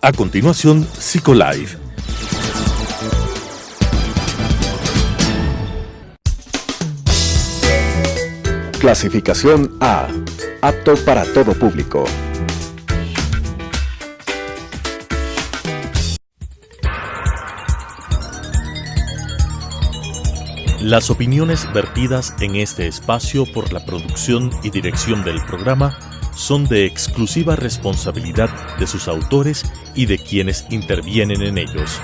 A continuación, Psicolife. Clasificación A. Apto para todo público. Las opiniones vertidas en este espacio por la producción y dirección del programa son de exclusiva responsabilidad de sus autores y de quienes intervienen en ellos.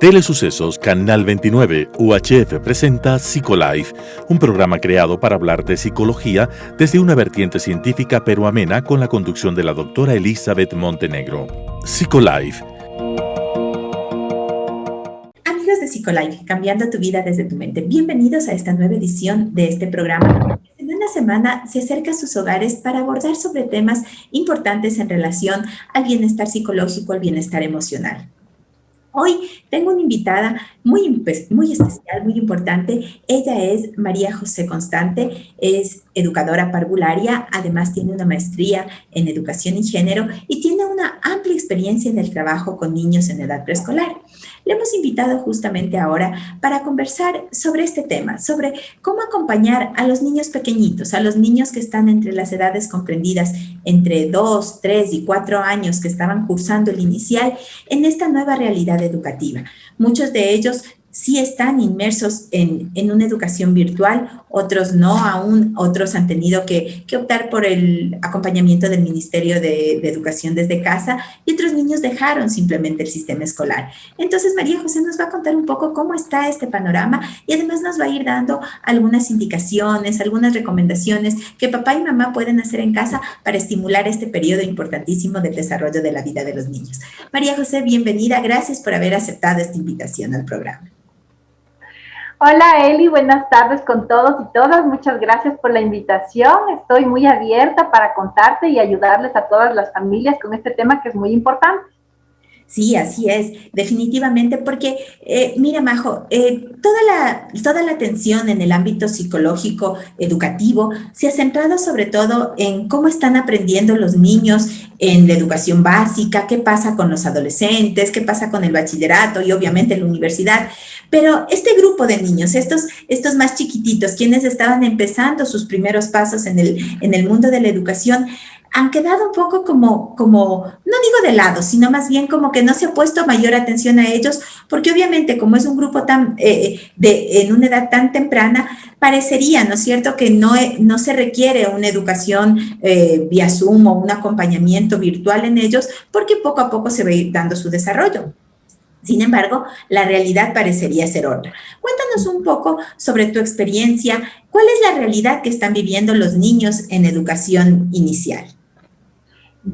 Telesucesos Canal 29 UHF presenta Psicolife, un programa creado para hablar de psicología desde una vertiente científica pero amena con la conducción de la doctora Elizabeth Montenegro. Psicolife. Amigos de Psicolife, cambiando tu vida desde tu mente. Bienvenidos a esta nueva edición de este programa. Semana a semana se acerca a sus hogares para abordar sobre temas importantes en relación al bienestar psicológico, al bienestar emocional. Hoy tengo una invitada muy especial, muy importante. Ella es María José Constante, es educadora parvularia, además tiene una maestría en educación y género y tiene una amplia experiencia en el trabajo con niños en edad preescolar. Le hemos invitado justamente ahora para conversar sobre este tema, sobre cómo acompañar a los niños pequeñitos, a los niños que están entre las edades comprendidas entre 2, 3 y 4 años que estaban cursando el inicial en esta nueva realidad educativa. Muchos de ellos sí están inmersos en una educación virtual, otros no aún, otros han tenido que optar por el acompañamiento del Ministerio de Educación desde casa y otros niños dejaron simplemente el sistema escolar. Entonces, María José nos va a contar un poco cómo está este panorama y además nos va a ir dando algunas indicaciones, algunas recomendaciones que papá y mamá pueden hacer en casa para estimular este periodo importantísimo del desarrollo de la vida de los niños. María José, bienvenida. Gracias por haber aceptado esta invitación al programa. Hola Eli, buenas tardes con todos y todas. Muchas gracias por la invitación. Estoy muy abierta para contarte y ayudarles a todas las familias con este tema que es muy importante. Sí, así es, definitivamente, porque mira, Majo, toda la atención en el ámbito psicológico, educativo, se ha centrado sobre todo en cómo están aprendiendo los niños en la educación básica, qué pasa con los adolescentes, qué pasa con el bachillerato y obviamente la universidad. Pero este grupo de niños, estos más chiquititos, quienes estaban empezando sus primeros pasos en el mundo de la educación, han quedado un poco como, no digo de lado, sino más bien como que no se ha puesto mayor atención a ellos, porque obviamente como es un grupo en una edad tan temprana, parecería, ¿no es cierto?, que no se requiere una educación vía Zoom o un acompañamiento virtual en ellos, porque poco a poco se va a ir dando su desarrollo. Sin embargo, la realidad parecería ser otra. Cuéntanos un poco sobre tu experiencia. ¿Cuál es la realidad que están viviendo los niños en educación inicial?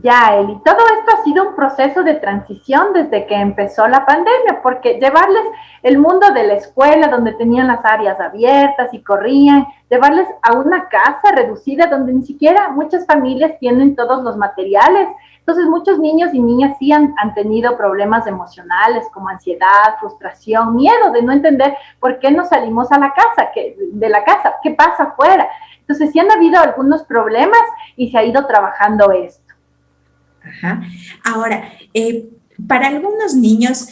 Ya, Eli, todo esto ha sido un proceso de transición desde que empezó la pandemia, porque llevarles el mundo de la escuela donde tenían las áreas abiertas y corrían, llevarles a una casa reducida donde ni siquiera muchas familias tienen todos los materiales. Entonces, muchos niños y niñas sí han tenido problemas emocionales como ansiedad, frustración, miedo de no entender por qué no salimos a la casa, de la casa, qué pasa afuera. Entonces, sí han habido algunos problemas y se ha ido trabajando esto. Ajá. Ahora, para algunos niños,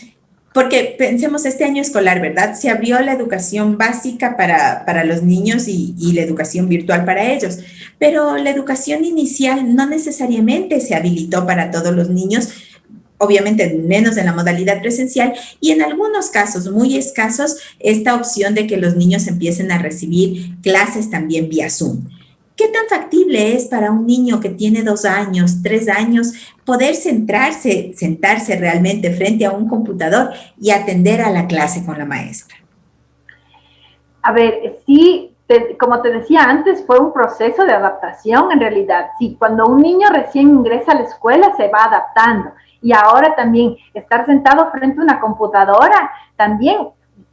porque pensemos este año escolar, ¿verdad? Se abrió la educación básica para los niños y la educación virtual para ellos, pero la educación inicial no necesariamente se habilitó para todos los niños, obviamente menos en la modalidad presencial y en algunos casos muy escasos esta opción de que los niños empiecen a recibir clases también vía Zoom. ¿Qué tan factible es para un niño que tiene 2 años, 3 años, poder sentarse realmente frente a un computador y atender a la clase con la maestra? A ver, sí, como te decía antes, fue un proceso de adaptación en realidad. Sí, cuando un niño recién ingresa a la escuela se va adaptando. Y ahora también estar sentado frente a una computadora también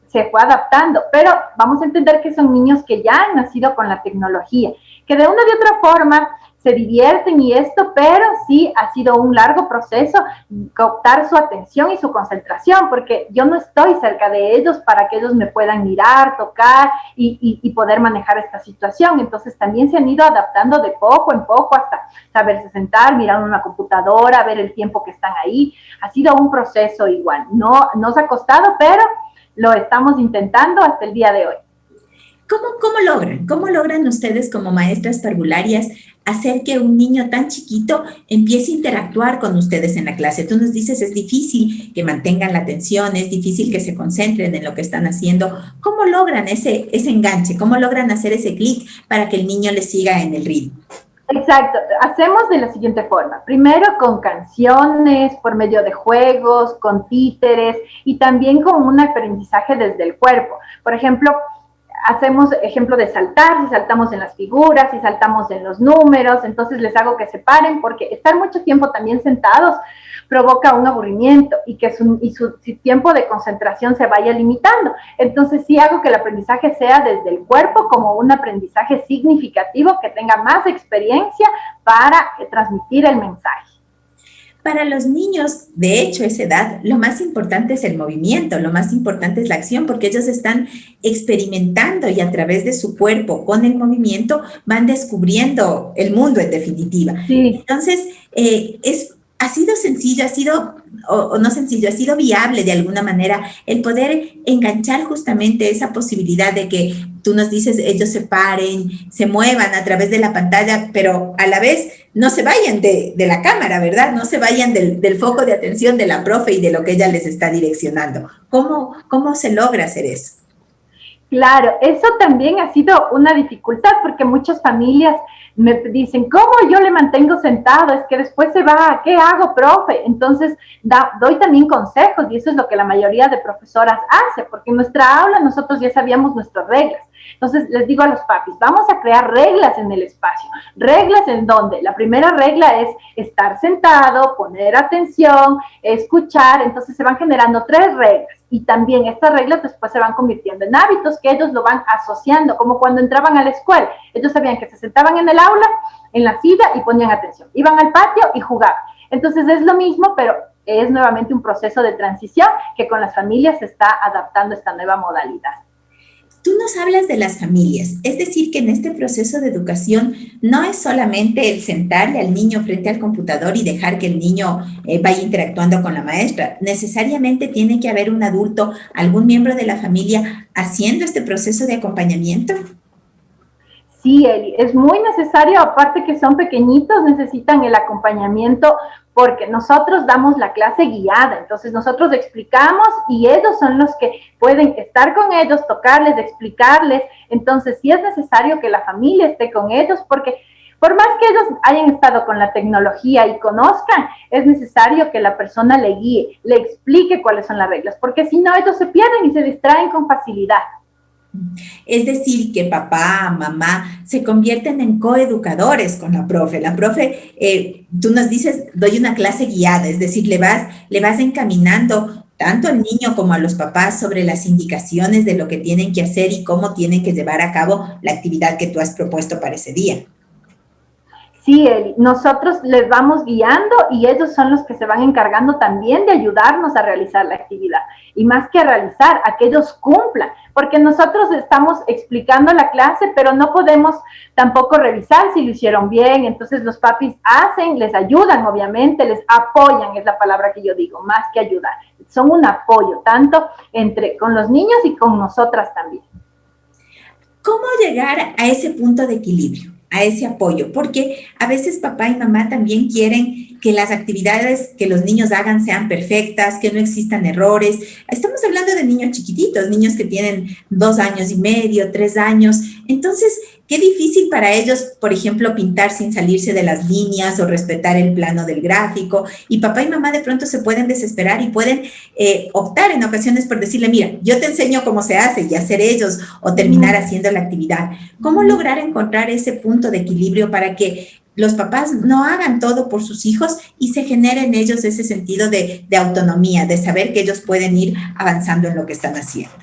se fue adaptando. Pero vamos a entender que son niños que ya han nacido con la tecnología, que de una u otra forma se divierten y esto, pero sí ha sido un largo proceso captar su atención y su concentración, porque yo no estoy cerca de ellos para que ellos me puedan mirar, tocar y poder manejar esta situación. Entonces también se han ido adaptando de poco en poco hasta saberse sentar, mirar una computadora, ver el tiempo que están ahí. Ha sido un proceso igual, no nos ha costado, pero lo estamos intentando hasta el día de hoy. ¿Cómo logran ustedes como maestras parvularias hacer que un niño tan chiquito empiece a interactuar con ustedes en la clase? Tú nos dices, es difícil que mantengan la atención, es difícil que se concentren en lo que están haciendo. ¿Cómo logran ese enganche? ¿Cómo logran hacer ese clic para que el niño les siga en el ritmo? Exacto, hacemos de la siguiente forma. Primero con canciones, por medio de juegos, con títeres y también con un aprendizaje desde el cuerpo. Por ejemplo, hacemos ejemplo de saltar, si saltamos en las figuras, si saltamos en los números, entonces les hago que se paren, porque estar mucho tiempo también sentados provoca un aburrimiento y que su tiempo de concentración se vaya limitando. Entonces sí hago que el aprendizaje sea desde el cuerpo como un aprendizaje significativo que tenga más experiencia para transmitir el mensaje. Para los niños, de hecho, esa edad, lo más importante es el movimiento, lo más importante es la acción, porque ellos están experimentando y a través de su cuerpo, con el movimiento, van descubriendo el mundo en definitiva. Sí. Entonces, ha sido sencillo, no sencillo, ha sido viable de alguna manera el poder enganchar justamente esa posibilidad de que tú nos dices, ellos se paren, se muevan a través de la pantalla, pero a la vez no se vayan de la cámara, ¿verdad? No se vayan del foco de atención de la profe y de lo que ella les está direccionando. ¿Cómo se logra hacer eso? Claro, eso también ha sido una dificultad porque muchas familias me dicen, ¿cómo yo le mantengo sentado? Es que después se va, ¿qué hago, profe? Entonces, doy también consejos y eso es lo que la mayoría de profesoras hace, porque en nuestra aula nosotros ya sabíamos nuestras reglas. Entonces, les digo a los papis, vamos a crear reglas en el espacio. ¿Reglas en dónde? La primera regla es estar sentado, poner atención, escuchar. Entonces, se van generando 3 reglas. Y también estas reglas después se van convirtiendo en hábitos que ellos lo van asociando, como cuando entraban a la escuela. Ellos sabían que se sentaban en el aula, en la silla y ponían atención. Iban al patio y jugaban. Entonces es lo mismo, pero es nuevamente un proceso de transición que con las familias se está adaptando esta nueva modalidad. Tú nos hablas de las familias, es decir, que en este proceso de educación no es solamente el sentarle al niño frente al computador y dejar que el niño vaya interactuando con la maestra. Necesariamente tiene que haber un adulto, algún miembro de la familia haciendo este proceso de acompañamiento. Sí, Eli, es muy necesario, aparte que son pequeñitos, necesitan el acompañamiento porque nosotros damos la clase guiada, entonces nosotros explicamos y ellos son los que pueden estar con ellos, tocarles, explicarles, entonces sí es necesario que la familia esté con ellos porque por más que ellos hayan estado con la tecnología y conozcan, es necesario que la persona le guíe, le explique cuáles son las reglas, porque si no ellos se pierden y se distraen con facilidad. Es decir, que papá, mamá se convierten en coeducadores con la profe. La profe, tú nos dices, doy una clase guiada, es decir, le vas encaminando tanto al niño como a los papás sobre las indicaciones de lo que tienen que hacer y cómo tienen que llevar a cabo la actividad que tú has propuesto para ese día. Sí, Eli, nosotros les vamos guiando y ellos son los que se van encargando también de ayudarnos a realizar la actividad. Y más que a realizar, a que ellos cumplan, porque nosotros estamos explicando la clase, pero no podemos tampoco revisar si lo hicieron bien. Entonces los papis hacen, les ayudan, obviamente, les apoyan, es la palabra que yo digo, más que ayudar. Son un apoyo, tanto con los niños y con nosotras también. ¿Cómo llegar a ese punto de equilibrio? A ese apoyo, porque a veces papá y mamá también quieren que las actividades que los niños hagan sean perfectas, que no existan errores. Estamos hablando de niños chiquititos, niños que tienen 2 años y medio, 3 años. Entonces, qué difícil para ellos, por ejemplo, pintar sin salirse de las líneas o respetar el plano del gráfico. Y papá y mamá de pronto se pueden desesperar y pueden optar en ocasiones por decirle, mira, yo te enseño cómo se hace y hacer ellos o terminar haciendo la actividad. ¿Cómo lograr encontrar ese punto de equilibrio para que los papás no hagan todo por sus hijos y se genere en ellos ese sentido de autonomía, de saber que ellos pueden ir avanzando en lo que están haciendo?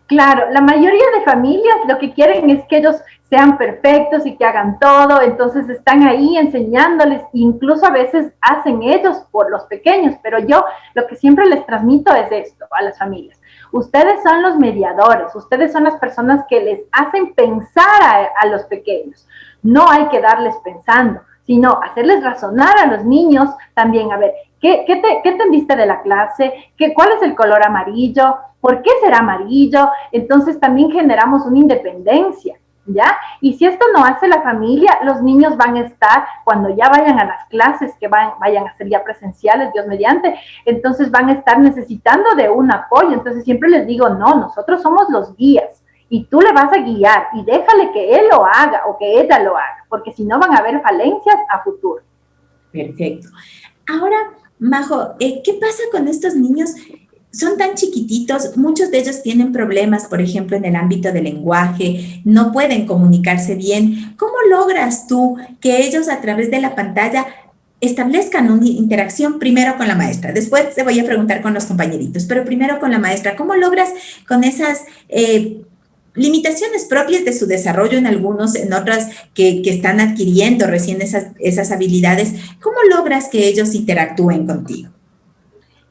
Claro, la mayoría de familias lo que quieren es que ellos sean perfectos y que hagan todo, entonces están ahí enseñándoles, incluso a veces hacen ellos por los pequeños, pero yo lo que siempre les transmito es esto a las familias. Ustedes son los mediadores, ustedes son las personas que les hacen pensar a los pequeños. No hay que darles pensando, sino hacerles razonar a los niños también, a ver, ¿qué entendiste de la clase? ¿Cuál es el color amarillo? ¿Por qué será amarillo? Entonces también generamos una independencia, ¿ya? Y si esto no hace la familia, los niños van a estar, cuando ya vayan a las clases, que vayan a ser ya presenciales, Dios mediante, entonces van a estar necesitando de un apoyo. Entonces siempre les digo, no, nosotros somos los guías y tú le vas a guiar y déjale que él lo haga o que ella lo haga, porque si no van a haber falencias a futuro. Perfecto. Ahora, Majo, ¿qué pasa con estos niños? Son tan chiquititos, muchos de ellos tienen problemas, por ejemplo, en el ámbito del lenguaje, no pueden comunicarse bien. ¿Cómo logras tú que ellos a través de la pantalla establezcan una interacción primero con la maestra? Después te voy a preguntar con los compañeritos, pero primero con la maestra. ¿Cómo logras con esas limitaciones propias de su desarrollo en algunos, en otras que están adquiriendo recién esas habilidades? ¿Cómo logras que ellos interactúen contigo?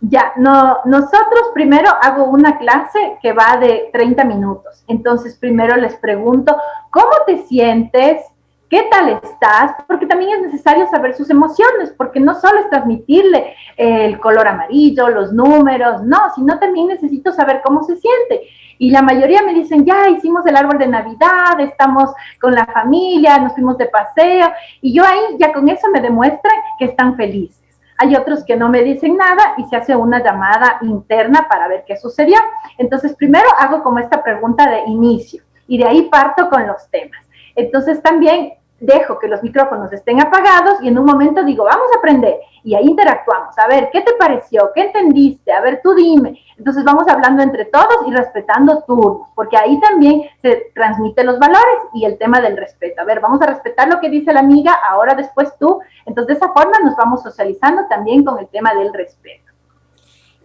Ya, no, nosotros primero hago una clase que va de 30 minutos. Entonces, primero les pregunto, ¿cómo te sientes? ¿Qué tal estás? Porque también es necesario saber sus emociones, porque no solo es transmitirle el color amarillo, los números, no, sino también necesito saber cómo se siente. Y la mayoría me dicen, ya hicimos el árbol de Navidad, estamos con la familia, nos fuimos de paseo, y yo ahí ya con eso me demuestran que están felices. Hay otros que no me dicen nada y se hace una llamada interna para ver qué sucedió. Entonces, primero hago como esta pregunta de inicio y de ahí parto con los temas. Entonces, también dejo que los micrófonos estén apagados y en un momento digo, vamos a aprender. Y ahí interactuamos. A ver, ¿qué te pareció? ¿Qué entendiste? A ver, tú dime. Entonces, vamos hablando entre todos y respetando turnos, porque ahí también se transmiten los valores y el tema del respeto. A ver, vamos a respetar lo que dice la amiga, ahora después tú. Entonces, de esa forma nos vamos socializando también con el tema del respeto.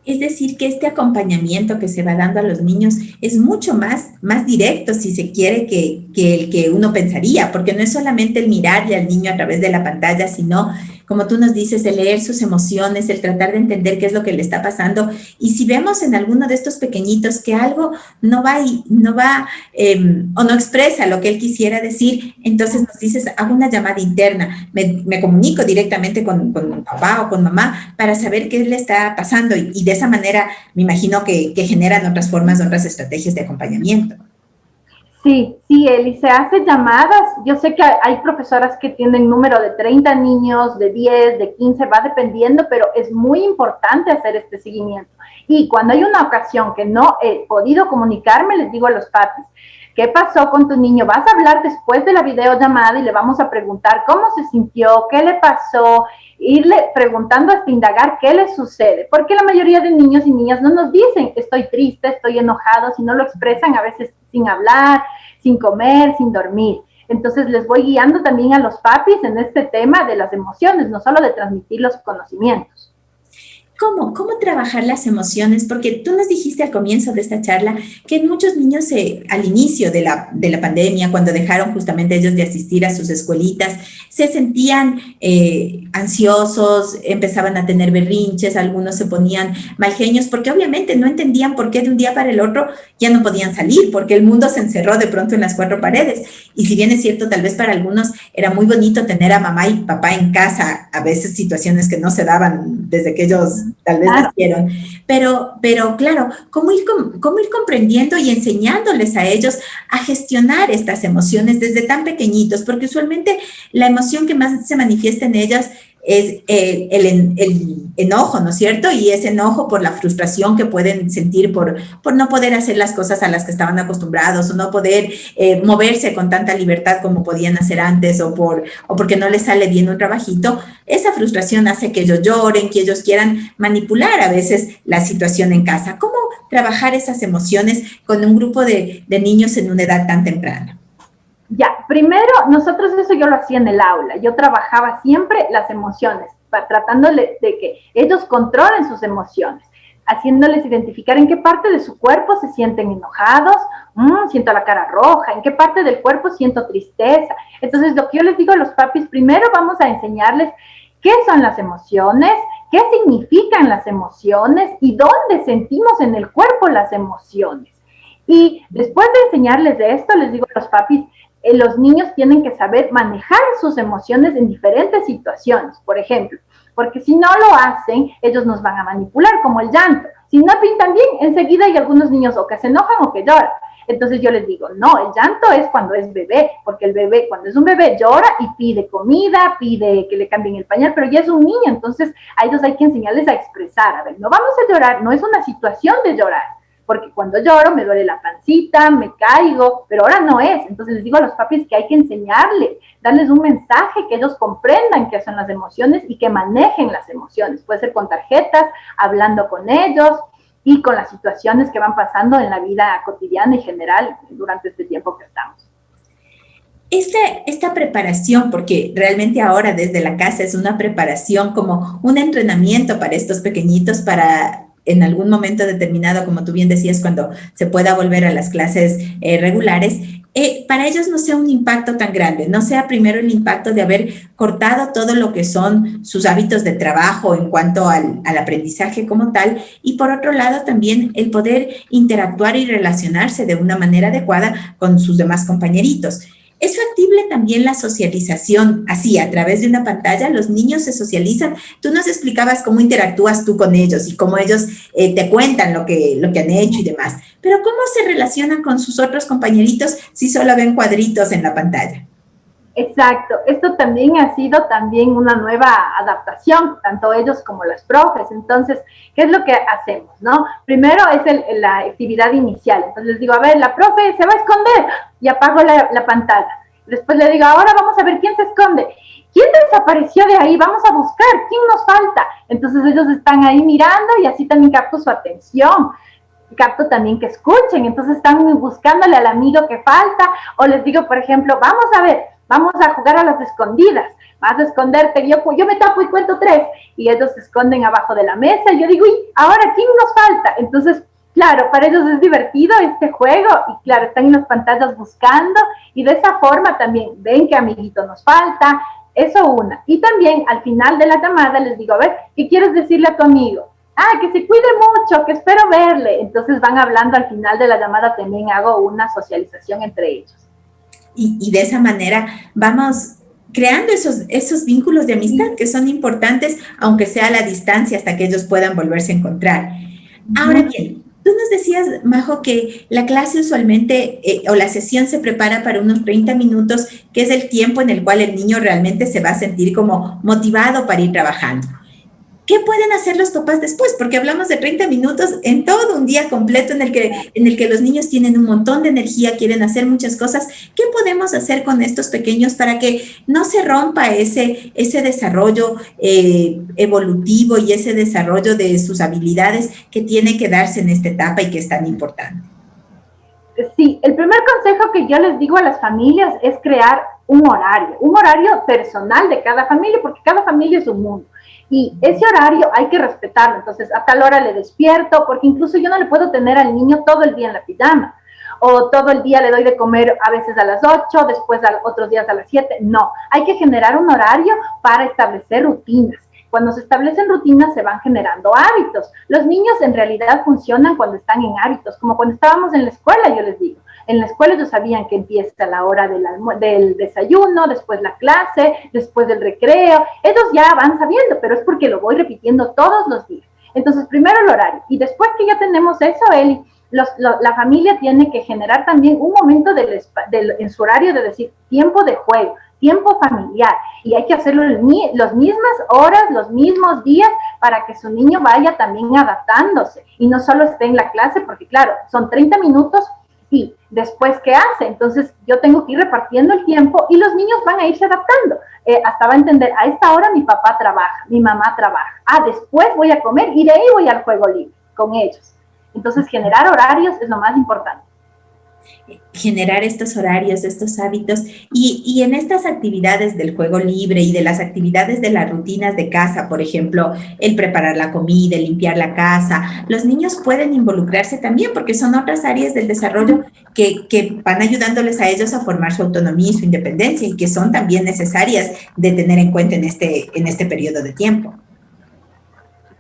Es decir, que este acompañamiento que se va dando a los niños es mucho más directo, si se quiere, que el que uno pensaría, porque no es solamente el mirarle al niño a través de la pantalla, sino, como tú nos dices, el leer sus emociones, el tratar de entender qué es lo que le está pasando. Y si vemos en alguno de estos pequeñitos que algo no va o no expresa lo que él quisiera decir, entonces nos dices, hago una llamada interna, me comunico directamente con papá o con mamá para saber qué le está pasando y de esa manera me imagino que generan otras formas, otras estrategias de acompañamiento. Sí, Eli, se hace llamadas. Yo sé que hay profesoras que tienen número de 30 niños, de 10, de 15, va dependiendo, pero es muy importante hacer este seguimiento. Y cuando hay una ocasión que no he podido comunicarme, les digo a los padres, ¿qué pasó con tu niño? Vas a hablar después de la videollamada y le vamos a preguntar cómo se sintió, qué le pasó, irle preguntando hasta indagar qué le sucede, porque la mayoría de niños y niñas no nos dicen estoy triste, estoy enojado, si no lo expresan a veces sin hablar, sin comer, sin dormir. Entonces les voy guiando también a los papis en este tema de las emociones, no solo de transmitir los conocimientos. ¿Cómo trabajar las emociones? Porque tú nos dijiste al comienzo de esta charla que muchos niños al inicio de la pandemia, cuando dejaron justamente ellos de asistir a sus escuelitas, se sentían ansiosos, empezaban a tener berrinches, algunos se ponían mal genios, porque obviamente no entendían por qué de un día para el otro ya no podían salir, porque el mundo se encerró de pronto en las cuatro paredes. Y si bien es cierto, tal vez para algunos era muy bonito tener a mamá y papá en casa, a veces situaciones que no se daban desde que ellos tal vez nacieron, pero claro, ¿cómo ir comprendiendo y enseñándoles a ellos a gestionar estas emociones desde tan pequeñitos? Porque usualmente la emoción que más se manifiesta en ellas es el enojo, ¿no es cierto? Y ese enojo por la frustración que pueden sentir por no poder hacer las cosas a las que estaban acostumbrados o no poder moverse con tanta libertad como podían hacer antes o porque no les sale bien un trabajito. Esa frustración hace que ellos lloren, que ellos quieran manipular a veces la situación en casa. ¿Cómo trabajar esas emociones con un grupo de niños en una edad tan temprana? Ya, primero, nosotros eso yo lo hacía en el aula. Yo trabajaba siempre las emociones, tratándole de que ellos controlen sus emociones. haciéndoles identificar en qué parte de su cuerpo se sienten enojados, siento la cara roja, en qué parte del cuerpo siento tristeza. Entonces, lo que yo les digo a los papis, primero vamos a enseñarles qué son las emociones, qué significan las emociones y dónde sentimos en el cuerpo las emociones. Y después de enseñarles de esto, les digo a los papis, los niños tienen que saber manejar sus emociones en diferentes situaciones, por ejemplo, porque si no lo hacen, ellos nos van a manipular, como el llanto. Si no pintan bien, enseguida hay algunos niños o que se enojan o que lloran. Entonces yo les digo, no, el llanto es cuando es bebé, porque el bebé, cuando es un bebé, llora y pide comida, pide que le cambien el pañal, pero ya es un niño, entonces a ellos hay que enseñarles a expresar. A ver, no vamos a llorar, no es una situación de llorar, porque cuando lloro me duele la pancita, me caigo, pero ahora no es. Entonces les digo a los papis que hay que enseñarles, darles un mensaje, que ellos comprendan qué son las emociones y que manejen las emociones. Puede ser con tarjetas, hablando con ellos y con las situaciones que van pasando en la vida cotidiana y general durante este tiempo que estamos. Esta preparación, porque realmente ahora desde la casa es una preparación como un entrenamiento para estos pequeñitos para en algún momento determinado, como tú bien decías, cuando se pueda volver a las clases regulares, para ellos no sea un impacto tan grande, no sea primero el impacto de haber cortado todo lo que son sus hábitos de trabajo en cuanto al aprendizaje como tal, y por otro lado también el poder interactuar y relacionarse de una manera adecuada con sus demás compañeritos. ¿Es factible también la socialización así, a través de una pantalla? Los niños se socializan. Tú nos explicabas cómo interactúas tú con ellos y cómo ellos te cuentan lo que han hecho y demás. Pero ¿cómo se relacionan con sus otros compañeritos si solo ven cuadritos en la pantalla? Exacto, esto también ha sido también una nueva adaptación, tanto ellos como los profes. Entonces, ¿qué es lo que hacemos, no? Primero es la actividad inicial. Entonces les digo, a ver, la profe se va a esconder y apago la pantalla. Después le digo, ahora vamos a ver quién se esconde. ¿Quién desapareció de ahí? Vamos a buscar, ¿quién nos falta? Entonces ellos están ahí mirando y así también capto su atención. Capto también que escuchen, entonces están buscándole al amigo que falta, o les digo, por ejemplo, vamos a ver, vamos a jugar a las escondidas, vas a esconderte, yo me tapo y cuento 3, y ellos se esconden abajo de la mesa, y yo digo, ¿y ahora quién nos falta? Entonces, claro, para ellos es divertido este juego, y claro, están en las pantallas buscando, y de esa forma también ven qué amiguito nos falta, eso una. Y también al final de la llamada les digo, a ver, ¿qué quieres decirle a tu amigo? Que se cuide mucho, que espero verle. Entonces van hablando al final de la llamada, también hago una socialización entre ellos. Y de esa manera vamos creando esos vínculos de amistad que son importantes, aunque sea a la distancia, hasta que ellos puedan volverse a encontrar. Ahora bien, tú nos decías, Majo, que la clase usualmente o la sesión se prepara para unos 30 minutos, que es el tiempo en el cual el niño realmente se va a sentir como motivado para ir trabajando. ¿Qué pueden hacer los papás después? Porque hablamos de 30 minutos en todo un día completo en el que los niños tienen un montón de energía, quieren hacer muchas cosas. ¿Qué podemos hacer con estos pequeños para que no se rompa ese desarrollo evolutivo y ese desarrollo de sus habilidades que tiene que darse en esta etapa y que es tan importante? Sí, el primer consejo que yo les digo a las familias es crear un horario personal de cada familia, porque cada familia es un mundo. Y ese horario hay que respetarlo. Entonces, a tal hora le despierto, porque incluso yo no le puedo tener al niño todo el día en la pijama. O todo el día le doy de comer a veces a las 8, después otros días a las 7. No, hay que generar un horario para establecer rutinas. Cuando se establecen rutinas se van generando hábitos. Los niños en realidad funcionan cuando están en hábitos, como cuando estábamos en la escuela, yo les digo. En la escuela ellos sabían que empieza la hora del desayuno, después la clase, después del recreo. Ellos ya van sabiendo, pero es porque lo voy repitiendo todos los días. Entonces, primero el horario. Y después que ya tenemos eso, Eli, la familia tiene que generar también un momento en su horario de decir tiempo de juego, tiempo familiar. Y hay que hacerlo las mismas horas, los mismos días, para que su niño vaya también adaptándose. Y no solo esté en la clase, porque claro, son 30 minutos, y después, ¿qué hace? Entonces, yo tengo que ir repartiendo el tiempo y los niños van a irse adaptando. Hasta va a entender, a esta hora mi papá trabaja, mi mamá trabaja. Después voy a comer y de ahí voy al juego libre con ellos. Entonces, generar horarios es lo más importante. generar estos horarios, estos hábitos y en estas actividades del juego libre y de las actividades de las rutinas de casa, por ejemplo, el preparar la comida, el limpiar la casa, los niños pueden involucrarse también porque son otras áreas del desarrollo que van ayudándoles a ellos a formar su autonomía y su independencia y que son también necesarias de tener en cuenta en este periodo de tiempo.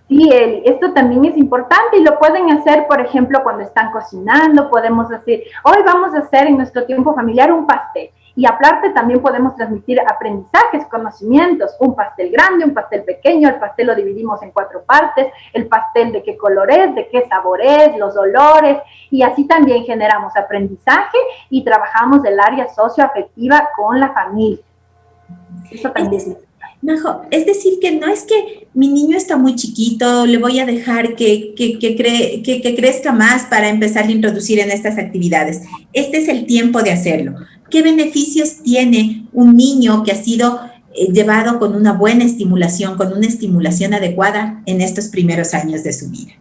Sí, Eli, esto también es importante y lo pueden hacer, por ejemplo, cuando están cocinando, podemos decir, hoy vamos a hacer en nuestro tiempo familiar un pastel. Y aparte también podemos transmitir aprendizajes, conocimientos, un pastel grande, un pastel pequeño, el pastel lo dividimos en 4 partes, el pastel de qué color es, de qué sabor es, los olores, y así también generamos aprendizaje y trabajamos el área socioafectiva con la familia. Eso también es. Majo, es decir que no es que mi niño está muy chiquito, le voy a dejar que crezca más para empezar a introducir en estas actividades. Este es el tiempo de hacerlo. ¿Qué beneficios tiene un niño que ha sido llevado con una buena estimulación, con una estimulación adecuada en estos primeros años de su vida?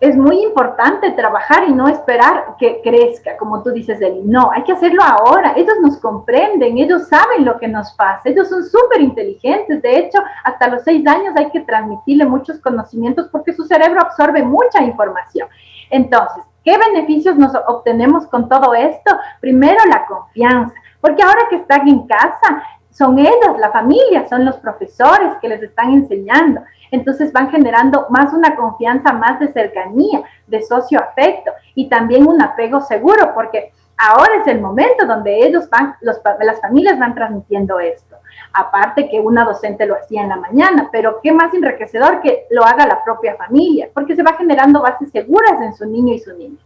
Es muy importante trabajar y no esperar que crezca, como tú dices, Eli. No, hay que hacerlo ahora. Ellos nos comprenden, ellos saben lo que nos pasa, ellos son súper inteligentes. De hecho, hasta los 6 años hay que transmitirle muchos conocimientos porque su cerebro absorbe mucha información. Entonces, ¿qué beneficios nos obtenemos con todo esto? Primero, la confianza, porque ahora que están en casa, son ellos, la familia, son los profesores que les están enseñando. Entonces van generando más una confianza, más de cercanía, de socioafecto y también un apego seguro, porque ahora es el momento donde ellos van, las familias van transmitiendo esto. Aparte que una docente lo hacía en la mañana, pero qué más enriquecedor que lo haga la propia familia, porque se va generando bases seguras en su niño y su niña.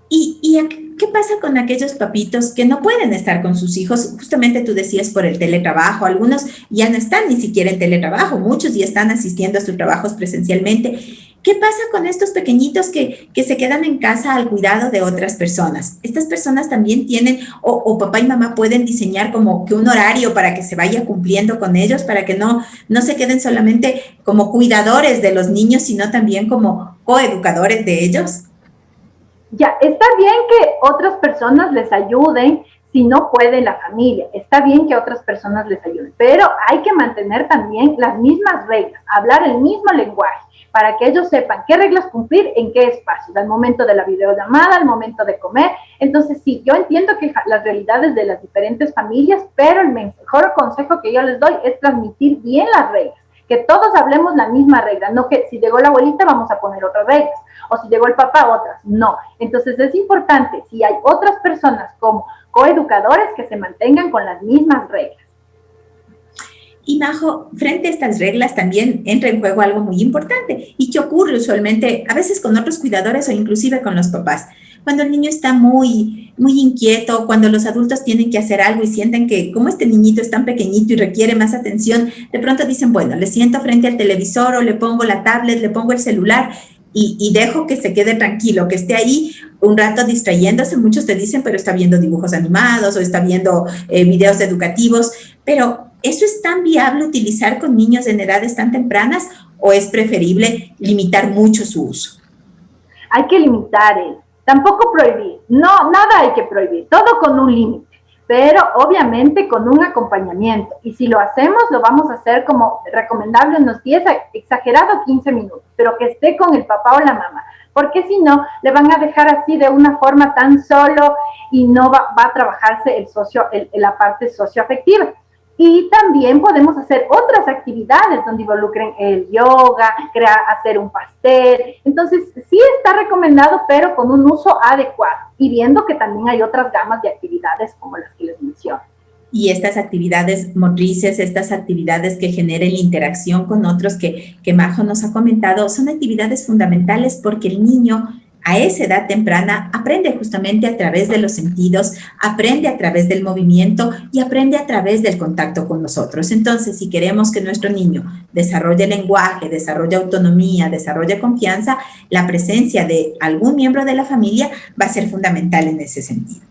¿Y qué pasa con aquellos papitos que no pueden estar con sus hijos? Justamente tú decías por el teletrabajo, algunos ya no están ni siquiera en teletrabajo, muchos ya están asistiendo a sus trabajos presencialmente. ¿Qué pasa con estos pequeñitos que se quedan en casa al cuidado de otras personas? Estas personas también tienen, o papá y mamá pueden diseñar como que un horario para que se vaya cumpliendo con ellos, para que no se queden solamente como cuidadores de los niños, sino también como coeducadores de ellos. Ya, está bien que otras personas les ayuden si no puede la familia, está bien que otras personas les ayuden, pero hay que mantener también las mismas reglas, hablar el mismo lenguaje, para que ellos sepan qué reglas cumplir en qué espacios, al momento de la videollamada, al momento de comer. Entonces, sí, yo entiendo que las realidades de las diferentes familias, pero el mejor consejo que yo les doy es transmitir bien las reglas, que todos hablemos la misma regla, no que si llegó la abuelita vamos a poner otras reglas, o si llegó el papá, otras. No. Entonces es importante, si hay otras personas como coeducadores, que se mantengan con las mismas reglas. Y Majo, frente a estas reglas también entra en juego algo muy importante y que ocurre usualmente a veces con otros cuidadores o inclusive con los papás. Cuando el niño está muy inquieto, cuando los adultos tienen que hacer algo y sienten que como este niñito es tan pequeñito y requiere más atención, de pronto dicen, bueno, le siento frente al televisor o le pongo la tablet, le pongo el celular y dejo que se quede tranquilo, que esté ahí un rato distrayéndose. Muchos te dicen, pero está viendo dibujos animados o está viendo videos educativos, pero ¿eso es tan viable utilizar con niños en edades tan tempranas o es preferible limitar mucho su uso? Hay que limitar, tampoco prohibir. No, nada hay que prohibir, todo con un límite, pero obviamente con un acompañamiento. Y si lo hacemos, lo vamos a hacer como recomendable unos 10, exagerado 15 minutos, pero que esté con el papá o la mamá, porque si no, le van a dejar así de una forma tan solo y no va a trabajarse la parte socioafectiva. Y también podemos hacer otras actividades donde involucren el yoga, hacer un pastel. Entonces, sí está recomendado, pero con un uso adecuado y viendo que también hay otras gamas de actividades como las que les menciono. Y estas actividades motrices, estas actividades que generen la interacción con otros que Majo nos ha comentado, son actividades fundamentales porque el niño a esa edad temprana aprende justamente a través de los sentidos, aprende a través del movimiento y aprende a través del contacto con nosotros. Entonces, si queremos que nuestro niño desarrolle lenguaje, desarrolle autonomía, desarrolle confianza, la presencia de algún miembro de la familia va a ser fundamental en ese sentido.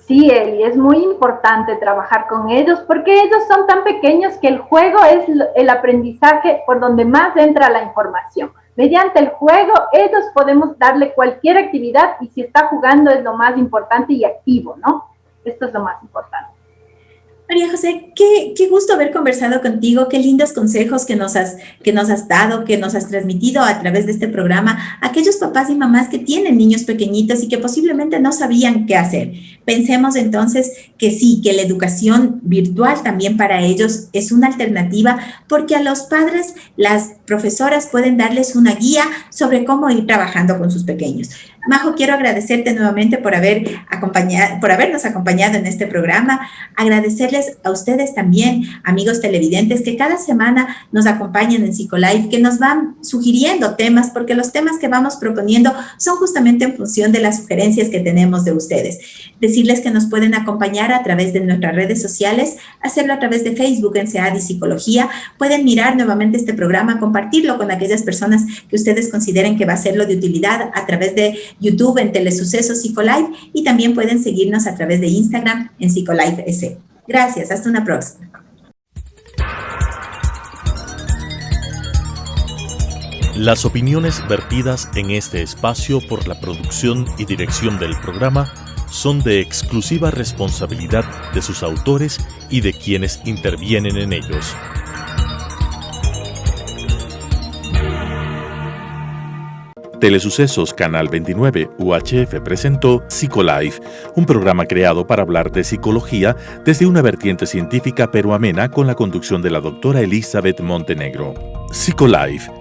Sí, Eli, es muy importante trabajar con ellos porque ellos son tan pequeños que el juego es el aprendizaje por donde más entra la información. mediante el juego, ellos podemos darle cualquier actividad y si está jugando es lo más importante y activo, ¿no? Esto es lo más importante. María José, qué gusto haber conversado contigo, qué lindos consejos que nos has dado, que nos has transmitido a través de este programa a aquellos papás y mamás que tienen niños pequeñitos y que posiblemente no sabían qué hacer. Pensemos entonces que sí, que la educación virtual también para ellos es una alternativa porque a los padres las profesoras pueden darles una guía sobre cómo ir trabajando con sus pequeños. Majo, quiero agradecerte nuevamente por habernos acompañado en este programa, agradecerles a ustedes también, amigos televidentes, que cada semana nos acompañan en Psicolife, que nos van sugiriendo temas, porque los temas que vamos proponiendo son justamente en función de las sugerencias que tenemos de ustedes. Decirles que nos pueden acompañar a través de nuestras redes sociales, hacerlo a través de Facebook en SEAD y Psicología, pueden mirar nuevamente este programa, compartirlo con aquellas personas que ustedes consideren que va a serlo de utilidad a través de YouTube en Telesucesos Psicolife y también pueden seguirnos a través de Instagram en Psicolife S. Gracias, hasta una próxima. Las opiniones vertidas en este espacio por la producción y dirección del programa son de exclusiva responsabilidad de sus autores y de quienes intervienen en ellos. Telesucesos Canal 29 UHF presentó Psicolife, un programa creado para hablar de psicología desde una vertiente científica pero amena con la conducción de la doctora Elizabeth Montenegro. Psicolife